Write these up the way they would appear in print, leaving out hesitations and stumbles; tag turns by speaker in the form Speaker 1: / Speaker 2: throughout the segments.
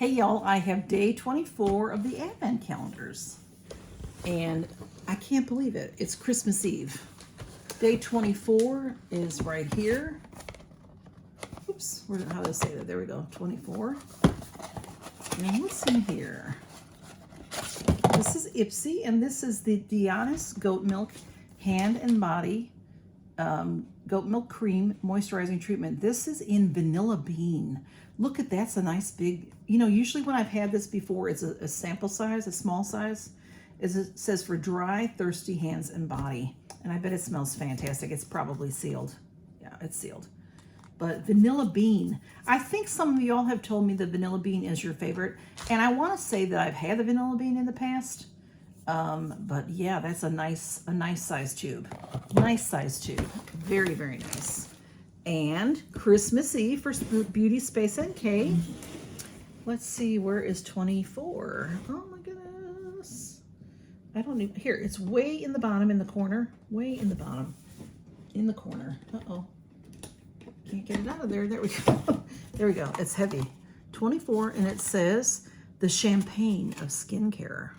Speaker 1: Hey y'all, I have day 24 of the Advent calendars. And I can't believe it. It's Christmas Eve. Day 24 is right here. Oops, how do I say that? There we go, 24. And what's in here? This is Ipsy, and this is the Augustinus goat milk hand and body goat milk cream moisturizing treatment. This is in vanilla bean. Look at that's a nice big, usually when I've had this before, it's a sample size, a small size. It says for dry, thirsty hands and body. And I bet it smells fantastic. It's probably sealed. Yeah, it's sealed. But vanilla bean. I think some of y'all have told me the vanilla bean is your favorite. And I want to say that I've had the vanilla bean in the past. But yeah, that's a nice size tube. Nice size tube. Very, very nice. And Christmas Eve for Beauty Space NK. Let's see, where is 24? Oh my goodness. I don't even, here, it's way in the bottom in the corner. Way in the bottom. In the corner. Uh-oh. Can't get it out of there. There we go. There we go. It's heavy. 24, and it says the champagne of skincare.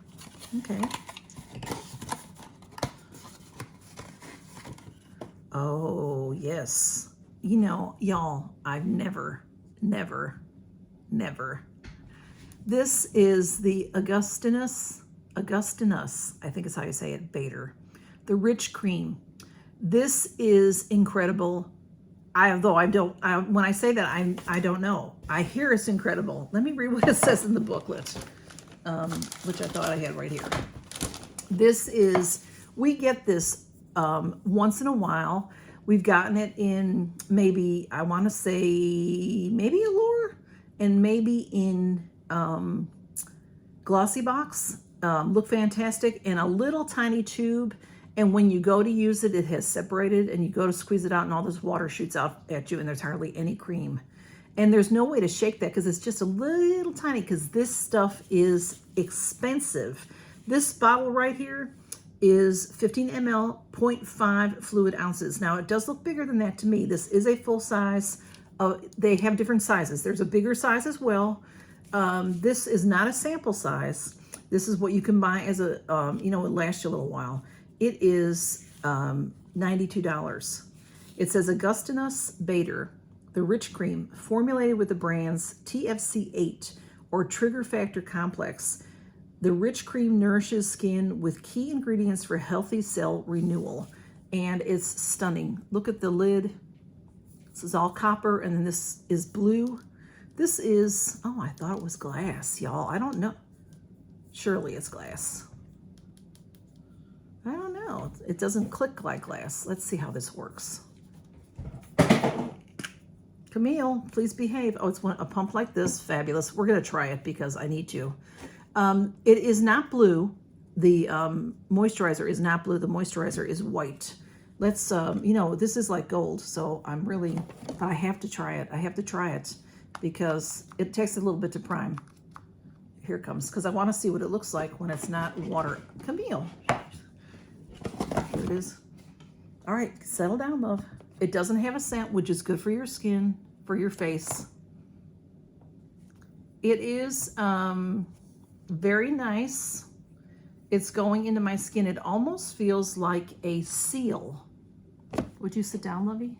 Speaker 1: Okay. Oh, yes. Y'all, I've never. This is the Augustinus, I think is how you say it, Bader. The rich cream. This is incredible. When I say that, I don't know. I hear it's incredible. Let me read what it says in the booklet, which I thought I had right here. We get this once in a while. We've gotten it in maybe, I want to say, maybe Allure and maybe in Glossy Box. Look fantastic. In a little tiny tube. And when you go to use it, it has separated, and you go to squeeze it out and all this water shoots out at you and there's hardly any cream. And there's no way to shake that because it's just a little tiny, because this stuff is expensive. This bottle right here is 15 ml, 0.5 fluid ounces. Now it does look bigger than that to me. This is a full size. They have different sizes. There's a bigger size as well. This is not a sample size. This is what you can buy as a, it'll last you a little while. It is $92. It says Augustinus Bader, the rich cream formulated with the brands TFC8 or Trigger Factor Complex. The rich cream nourishes skin with key ingredients for healthy cell renewal. And it's stunning. Look at the lid. This is all copper, and then this is blue. This is, oh, I thought it was glass, y'all. I don't know. Surely it's glass. I don't know. It doesn't click like glass. Let's see how this works. Camille, please behave. Oh, it's a pump like this. Fabulous. We're going to try it because I need to. It is not blue. The moisturizer is not blue. The moisturizer is white. Let's, this is like gold. So but I have to try it. I have to try it because it takes a little bit to prime. Here it comes, because I want to see what it looks like when it's not water. Camille. Here it is. All right, settle down, love. It doesn't have a scent, which is good for your skin, for your face. It is very nice. It's going into my skin. It almost feels like a seal. Would you sit down, lovey?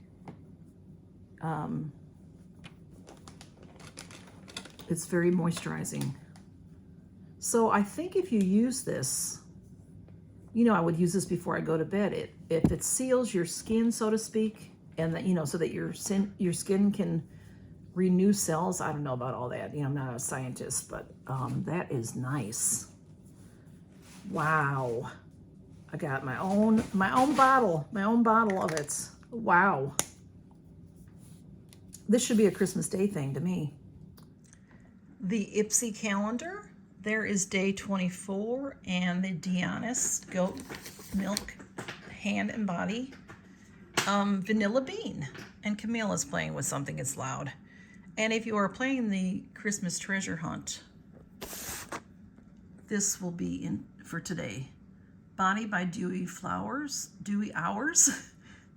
Speaker 1: It's very moisturizing. So I think if you use this, I would use this before I go to bed. If it seals your skin, so to speak, and that, so that your skin can renew cells. I don't know about all that. I'm not a scientist, but that is nice. Wow. I got my own bottle of it. Wow. This should be a Christmas Day thing to me. The Ipsy calendar. There is day 24 and the Augustinus goat milk hand and body vanilla bean. And Camille is playing with something. It's loud. And if you are playing the Christmas treasure hunt, this will be in for today. Body by Dewy Hours.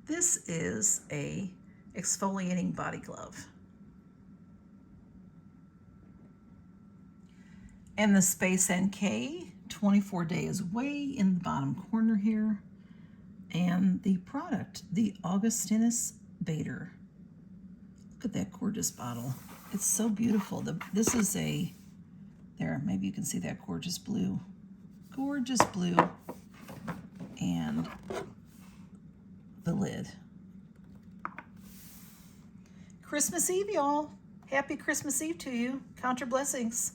Speaker 1: This is a exfoliating body glove. And the Space NK 24 Day is way in the bottom corner here. And the product, the Augustinus Bader. Look at that gorgeous bottle. It's so beautiful. This is a, there, maybe you can see that gorgeous blue. Gorgeous blue. And the lid. Christmas Eve, y'all. Happy Christmas Eve to you. Count your blessings.